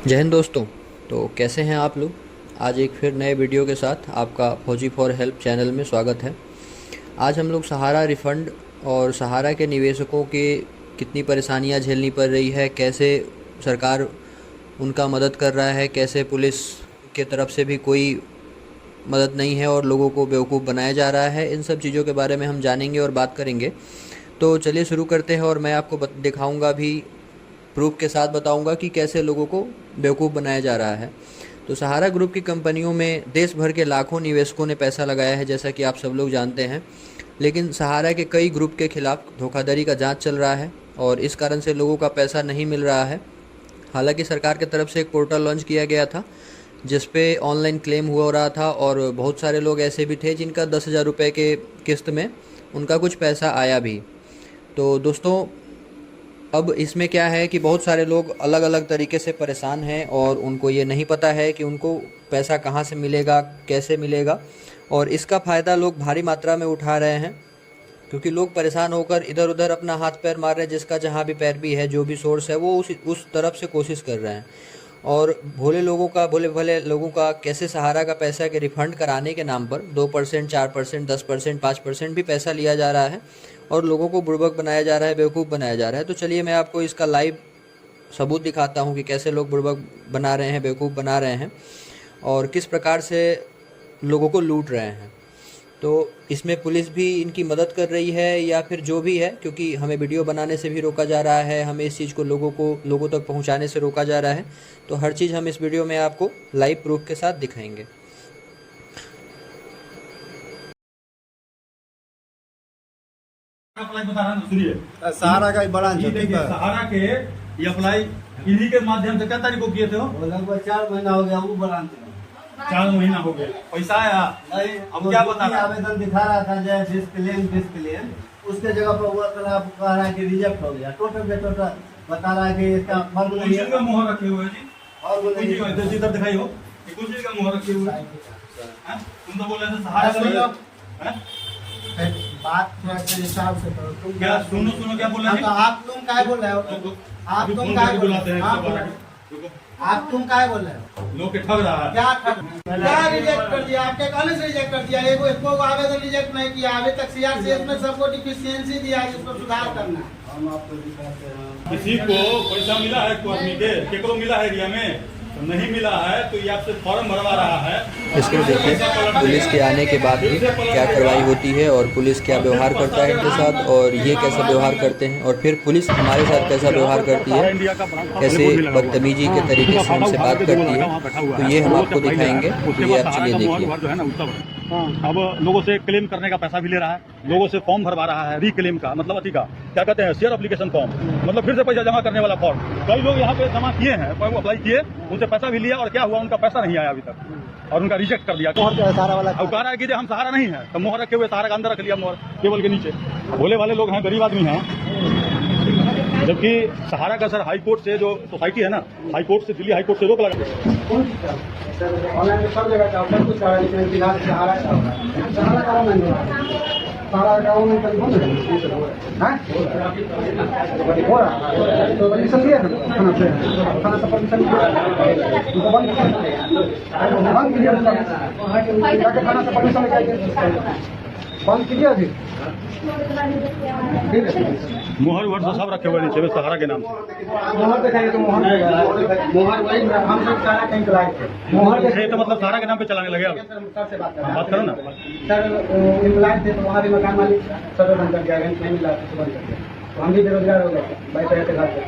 जय हिंद दोस्तों। तो कैसे हैं आप लोग। आज एक फिर नए वीडियो के साथ आपका फौजी फॉर हेल्प चैनल में स्वागत है। आज हम लोग सहारा रिफ़ंड और सहारा के निवेशकों के कितनी परेशानियां झेलनी पड़ रही है, कैसे सरकार उनका मदद कर रहा है, कैसे पुलिस के तरफ से भी कोई मदद नहीं है और लोगों को बेवकूफ़ बनाया जा रहा है, इन सब चीज़ों के बारे में हम जानेंगे और बात करेंगे। तो चलिए शुरू करते हैं और मैं आपको दिखाऊंगा भी, प्रूफ के साथ बताऊंगा कि कैसे लोगों को बेवकूफ़ बनाया जा रहा है। तो सहारा ग्रुप की कंपनियों में देश भर के लाखों निवेशकों ने पैसा लगाया है, जैसा कि आप सब लोग जानते हैं। लेकिन सहारा के कई ग्रुप के खिलाफ धोखाधड़ी का जांच चल रहा है और इस कारण से लोगों का पैसा नहीं मिल रहा है। हालांकि सरकार की तरफ से एक पोर्टल लॉन्च किया गया था जिस पे ऑनलाइन क्लेम हो रहा था और बहुत सारे लोग ऐसे भी थे जिनका 10,000 रुपये के किस्त में उनका कुछ पैसा आया भी। तो दोस्तों, अब इसमें क्या है कि बहुत सारे लोग अलग अलग तरीके से परेशान हैं और उनको ये नहीं पता है कि उनको पैसा कहाँ से मिलेगा, कैसे मिलेगा, और इसका फ़ायदा लोग भारी मात्रा में उठा रहे हैं क्योंकि लोग परेशान होकर इधर उधर अपना हाथ पैर मार रहे हैं। जिसका जहाँ भी पैर भी है, जो भी सोर्स है, वो उस तरफ से कोशिश कर रहे हैं। और भोले भले लोगों का कैसे सहारा का पैसा के रिफ़ंड कराने के नाम पर 2%, 4%, 10%, 5% भी पैसा लिया जा रहा है और लोगों को बुड़बक बनाया जा रहा है, बेवकूफ़ बनाया जा रहा है। तो चलिए मैं आपको इसका लाइव सबूत दिखाता हूँ कि कैसे लोग बुड़बक बना रहे हैं, बेवकूफ़ बना रहे हैं और किस प्रकार से लोगों को लूट रहे हैं। तो इसमें पुलिस भी इनकी मदद कर रही है या फिर जो भी है, क्योंकि हमें वीडियो बनाने से भी रोका जा रहा है, हमें इस चीज़ को लोगों तक पहुंचाने से रोका जा रहा है। तो हर चीज़ हम इस वीडियो में आपको लाइव प्रूफ के साथ दिखाएंगे। अप्लाई बता रहा हूं, सुनिए। सहारा का ही ब्रांच है, ठीक है। सहारा के ये अप्लाई इन्हीं के माध्यम से क्या तारीख को किए थे हो? लगभग 4 महीना हो गया वो ब्रांच में। 4 महीना हो गया, पैसा आया नहीं, अब क्या बता रहा? आवेदन दिखा रहा था जय डिस्क्लेम, उसके जगह पर वो कह रहा है कि रिजेक्ट हो गया। टोटल बता रहा है कि इसका फर्म नहीं है। का मुहर रखे हुए जी, और वो नहीं कुछ इधर दिखाई हो, कुछ का मुहर रखे हुए हैं। तुम तो बोल रहे थे सहारा से बात थोड़ा सा हिसाब से करो। तुम क्या सुनो क्या बोल रहे हैं? आप तुम क्या बोल रहे हो? आप तुम क्या बोल रहे हो? आप तुम क्या बोल रहे हो? लोग के ठग रहा है। क्या रिजेक्ट कर दिया? आपके कॉलेज रिजेक्ट कर दिया? एक आवेदन रिजेक्ट नहीं किया अभी तक। सीआरसीएस में सबको डिफिशियंसी दिया है, जिसको सुधार करना है। हम आपको दिखाते हैं। किसी को पैसा मिला है, को आदमी के केकरो मिला है एरिया में, तो नहीं मिला है तो ये आपसे फॉर्म भरवा रहा है। इसमें देखिए पुलिस के आने के बाद भी क्या कार्रवाई होती है और पुलिस क्या व्यवहार करता है इनके साथ, और ये कैसा व्यवहार करते हैं, और फिर पुलिस हमारे साथ कैसा व्यवहार करती है, कैसे बदतमीजी के तरीके से हमसे बात करती है। तो ये हम आपको दिखाएंगे, तो ये आप चलिए देखिए। अब लोगों से क्लेम करने का पैसा भी ले रहा है, लोगों से फॉर्म भरवा रहा है, रीक्लेम का मतलब अति का क्या कहते हैं, शेयर एप्लीकेशन फॉर्म, मतलब फिर से पैसा जमा करने वाला फॉर्म। कई लोग यहाँ पे जमा किए हैं, अप्लाई किए, उनसे पैसा भी लिया और क्या हुआ, उनका पैसा नहीं आया अभी तक और उनका रिजेक्ट कर दिया। सहारा वाला अब कह रहा है कि हम सहारा नहीं है, तो मोहर रखे हुए सहारा का अंदर रख लिया, मोहर केबल के नीचे। भोले वाले लोग हैं, गरीब आदमी हैं। जबकि सहारा का सर हाई कोर्ट से जो सोसाइटी है ना, हाई कोर्ट से, दिल्ली हाई कोर्ट से रोक लगा। ऑनलाइन में सब जगह का सब कुछ है, लेकिन फिलहाल सहारा का ऑनलाइन है। सहारा का ऑनलाइन कर हो रहा है तो परमिशन दिया थाना से परमिशन तो बंद कीजिए, थाना से परमिशन लेकर बंद कीजिए अभी। मोहर वोहर तो सब रखे हुए नीचे सहारा के नाम से। मोहर दिखाइए तो मोहर वही हम सब सारा कहीं चलाए थे। मोहर तो मतलब सहारा के नाम पे चलाने लगे। अब सर से बात करो ना सर। इम्प्लॉय थे तो वहाँ भी मकान मालिक सर बंद कर दिया, रेंट नहीं मिला तो बंद कर दिया। तो हम भी बेरोजगार हो गए बैठे रहते घर पे।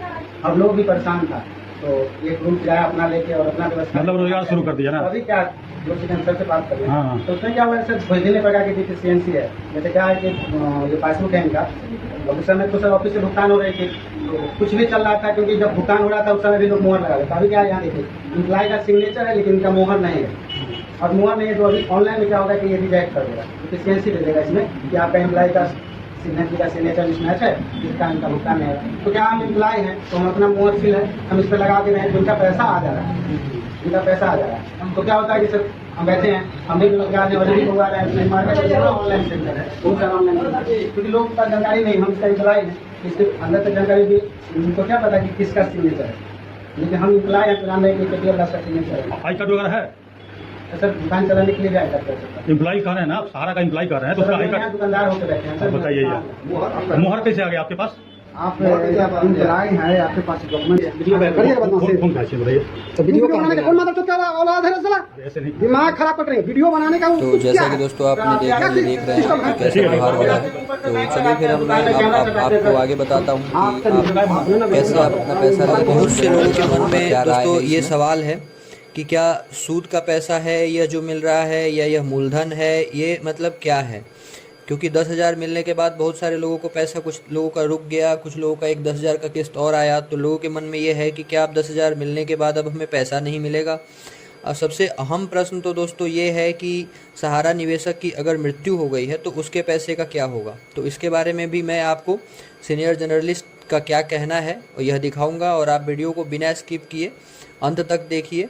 अब लोग भी परेशान था तो एक रूम किराया अपना लेके और अपना व्यवस्था, मतलब रोजगार शुरू कर दिया ना। अभी क्या सर से बात कर रहे हाँ। हैं तो उसमें क्या हुआ है सर, खोजने प्रकार की डिफिशियंसी है। जैसे क्या है कि ये पासबुक है इनका, उस समय तो सर ऑफिस से भुगतान हो रही थी, तो कुछ भी चल रहा था क्योंकि जब भुगतान हो रहा था उस समय भी लोग मोहर लगा रहे थे। अभी क्या है, यहाँ देखिए इम्प्लॉय का सिग्नेचर है लेकिन इनका मोहर नहीं है। और मोहर नहीं है तो अभी ऑनलाइन में क्या होगा कि ये रिजेक्ट कर देगा, डिफिशियंसी दे देगा इसमें कि आपका एम्प्लॉय का सिग्नेचर मिसमैच है, इसका इनका भुगतान नहीं है। तो क्या हम इम्प्लॉय हैं तो हम अपना मोहर फिल है, हम इस पर लगा दे रहे हैं, जिनका पैसा आ जा रहा है, इनका पैसा आ जा रहा है। तो क्या होता है कि सर हम बैठे हैं, हम भी बेरोजगार हैं, भी लोग आ रहे हैं, मार्केट ऑनलाइन सेंटर है, बहुत सारा ऑनलाइन, क्योंकि लोगों का जानकारी नहीं, हम इसका इम्प्लॉय हैं, इसके अंदर तक जानकारी भी उनको क्या पता कि किसका सिग्नेचर है। लेकिन हम इम्प्लाई प्लान है कि पेटीएम वाला सेक्शन नहीं चलेगा। आई कार्ड वगैरह है? तो सर दुकान चलाने के लिए क्या कर सकते हैं? एम्प्लॉय कर रहे हैं ना आप, सहारा का एम्प्लॉय कर रहे हैं तो उसका आई कार्ड दुकानदार होकर बैठे हैं सर। बताइए ये मोहर कैसे आ गया आपके पास? आप इम्प्लाई है, आपके पास डॉक्यूमेंट वीडियो कौन खासी बताइए? तो वीडियो बनाने का कौन मतलब चुपता औलाद है साला, ऐसे नहीं। दिमाग खराब कर रहे हैं वीडियो बनाने का। तो जैसा कि दोस्तों आपने देखा, ये देख रहे हैं कि कैसे व्यवहार हो रहा है। तो चलिए फिर आपको आगे बताता हूँ कि आप कैसे आप अपना पैसा लगाते हैं। बहुत से लोगों के मन में दोस्तों ये सवाल है कि क्या सूद का पैसा है यह जो मिल रहा है, या यह मूलधन है, ये मतलब क्या है? क्योंकि 10,000 मिलने के बाद बहुत सारे लोगों को पैसा, कुछ लोगों का रुक गया, कुछ लोगों का एक 10,000 का किस्त और आया। तो लोगों के मन में ये है कि क्या अब 10,000 मिलने के बाद अब हमें पैसा नहीं मिलेगा। और सबसे अहम प्रश्न तो दोस्तों ये है कि सहारा निवेशक की अगर मृत्यु हो गई है तो उसके पैसे का क्या होगा। तो इसके बारे में भी मैं आपको सीनियर जर्नलिस्ट का क्या कहना है और यह दिखाऊंगा, और आप वीडियो को बिना स्किप किए अंत तक देखिए।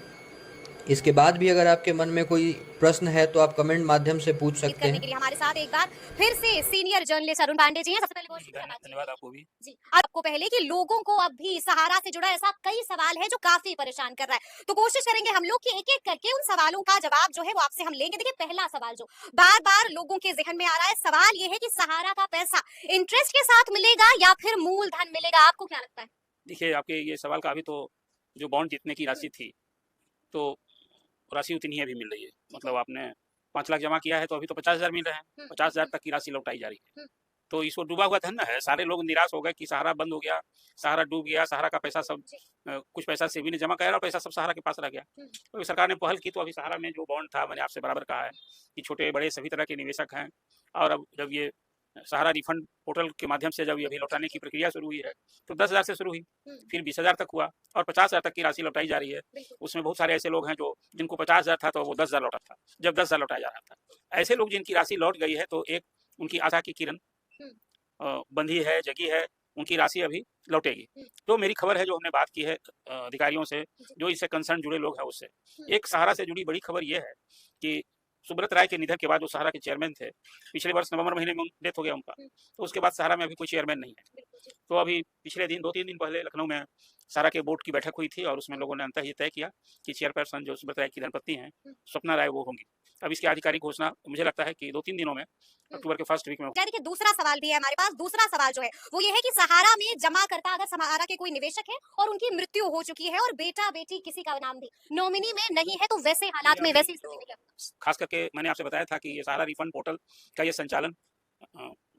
इसके बाद भी अगर आपके मन में कोई प्रश्न है तो आप कमेंट माध्यम से पूछ सकते हैं। के लिए हमारे साथ एक बार फिर से सीनियर जर्नलिस्ट अरुण पांडे जी हैं। सबसे पहले बहुत धन्यवाद आपको भी जी। आपको पहले कि लोगों को अब भी सहारा से जुड़ा ऐसा कई सवाल है जो काफी परेशान कर रहा है, तो कोशिश करेंगे हम लोग कि एक एक करके उन सवालों का जवाब जो है वो आपसे हम लेंगे। देखिए, पहला सवाल जो बार बार लोगों के जहन में आ रहा है, सवाल ये है कि सहारा का पैसा इंटरेस्ट के साथ मिलेगा या फिर मूलधन मिलेगा। आपको क्या लगता है? देखिए, आपके ये सवाल का अभी तो जो बॉन्ड जीतने की राशि थी तो राशि उतनी ही अभी मिल रही है। मतलब आपने 5 लाख जमा किया है तो अभी तो 50,000 मिल रहे हैं। 50,000 तक की राशि लौटाई जा रही है। तो इसको डूबा हुआ धन है। सारे लोग निराश हो गए कि सहारा बंद हो गया, सहारा डूब गया, सहारा का पैसा सब कुछ पैसा सेबी ने जमा कराया और पैसा सब सहारा के पास रह गया। तो सरकार ने पहल की तो अभी सहारा में जो बॉन्ड था, मैंने आपसे बराबर कहा है कि छोटे बड़े सभी तरह के निवेशक हैं। और अब जब ये सहारा रिफंड पोर्टल के माध्यम से जब ये अभी लौटाने की प्रक्रिया शुरू हुई है तो 10,000 से शुरू हुई, फिर 20,000 तक हुआ और 50,000 तक की राशि लौटाई जा रही है। उसमें बहुत सारे ऐसे लोग हैं जो जिनको 50,000 था तो वो 10,000 लौटा था, जब 10,000 लौटाया जा रहा था। ऐसे लोग जिनकी राशि लौट गई है तो एक उनकी आशा की किरण बंधी है, जगी है, उनकी राशि अभी लौटेगी। तो मेरी खबर है जो हमने बात की है अधिकारियों से, जो इससे कंसर्न जुड़े लोग हैं उससे, एक सहारा से जुड़ी बड़ी खबर ये है कि सुब्रत राय के निधन के बाद जो सहारा के चेयरमैन थे, पिछले वर्ष नवंबर महीने में डेथ हो गया उनका, तो उसके बाद सहारा में अभी कोई चेयरमैन नहीं है। तो अभी पिछले दिन 2-3 दिन पहले लखनऊ में सहारा के बोर्ड की बैठक हुई थी और उसमें लोगों ने अंततः ये तय किया कि चेयरपर्सन जो सुब्रत राय की धर्मपत्नी हैं, स्वप्ना राय, वो होंगी। अब इसकी आधिकारिक घोषणा मुझे लगता है कि 2-3 दिनों में, अक्टूबर के फर्स्ट वीक में। देखिए, दूसरा सवाल भी है हमारे पास। दूसरा सवाल जो है वो ये है कि सहारा में जमा करता अगर सहारा के कोई निवेशक है और उनकी मृत्यु हो चुकी है और बेटा बेटी किसी का नाम भी नॉमिनी में नहीं है, तो वैसे हालात में, वैसी स्थिति में क्या? खास करके मैंने आपसे बताया था कि ये सहारा रिफंड पोर्टल का ये संचालन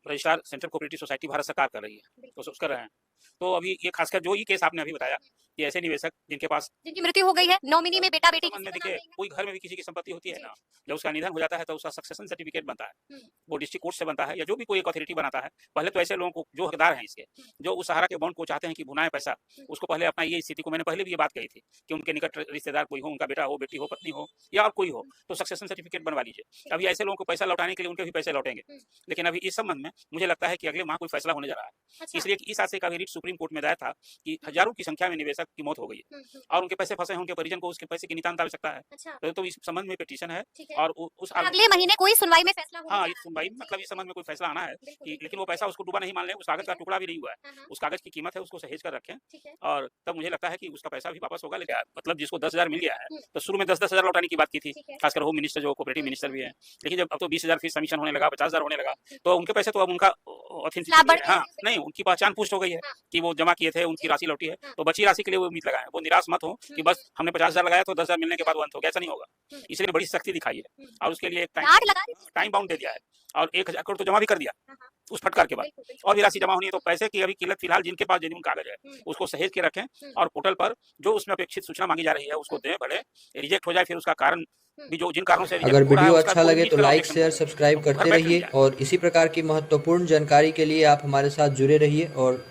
registrar central cooperative society Bharat सरकार कर रही है, तो कर रहे हैं। तो अभी ये खासकर जो ये केस आपने अभी बताया कि ऐसे निवेशक जिनकी मृत्यु हो गई है, नॉमिनी में बेटा बेटी संबंध में, देखिए कोई घर में भी किसी की संपत्ति होती है ना, जब उसका निधन हो जाता है तो उसका सक्सेशन सर्टिफिकेट बनता है, वो डिस्ट्रिक्ट कोर्ट से बनता है या जो भी कोई एक अथॉरिटी बनाता है। पहले तो ऐसे लोगों को जो हकदार हैं इसके, जो उस सहारा के बॉन्ड को चाहते हैं कि भुनाए पैसा, उसको पहले अपना ये स्थिति को, मैंने पहले भी ये बात कही थी कि उनके निकट रिश्तेदार कोई हो, उनका बेटा हो, बेटी हो, पत्नी हो या और कोई हो, तो सक्सेशन सर्टिफिकेट बनवा लीजिए। अभी ऐसे लोगों को पैसा लौटाने के लिए उनके भी पैसे लौटेंगे, लेकिन अभी इस संबंध में मुझे लगता है कि अगले माह कोई फैसला होने जा रहा है। इसलिए इस आशय का भी रिट सुप्रीम कोर्ट में दायर था कि हजारों की संख्या में निवेशक की मौत हो गई है और उनके पैसे फंसे हैं, उनके परिजन को उसके पैसे की नितांत आवश्यकता है। तो इस संबंध में पिटीशन है और उस अगले महीने कोई सुनवाई में फैसला होगा। हाँ, इस सुनवाई मतलब इस संबंध में कोई फैसला आना है कि, लेकिन वो पैसा उसको डूबा नहीं मान ले, उस कागज का टुकड़ा भी नहीं हुआ है, उस कागज की कीमत है, उसको सहेज कर रखें और तब मुझे लगता है कि उसका पैसा भी वापस होगा। लेकिन मतलब जिसको 10,000 मिल गया है तो शुरू में 10,000 लौटाने की बात की थी, खासकर होम मिनिस्टर जो कोऑपरेटिव मिनिस्टर भी है, लेकिन जब अब तो 20,000 फिर सबमिशन होने लगा, 50,000 होने लगा, तो उनके पैसे तो अब उनका हाँ नहीं, उनकी पहचान पुष्ट हो गई है कि वो जमा किए थे, उनकी राशि लौटी है, तो बची राशि के लिए वो उम्मीद लगाए। वो निराश मत हो कि बस हमने 50,000 लगाया तो 10,000 मिलने के बाद अंत हो गया, ऐसा नहीं होगा। इसलिए बड़ी सख्ती दिखाई है और उसके लिए टाइम बाउंड दे दिया है और 1,000 करोड़ तो जमा भी कर दिया उस फटकार के बाद, और भी राशि जमा होनी है। तो पैसे की अभी किल्लत फिलहाल जिनके पास जेन्युइन कागज है उसको सहेज के रखें और पोर्टल पर जो उसमें अपेक्षित सूचना मांगी जा रही है उसको दें, भले रिजेक्ट हो जाए फिर उसका कारण भी, जो जिन कारणों से अगर वीडियो अच्छा लगे तो लाइक शेयर सब्सक्राइब करते रहिए और इसी प्रकार की महत्वपूर्ण जानकारी के लिए आप हमारे साथ जुड़े रहिए और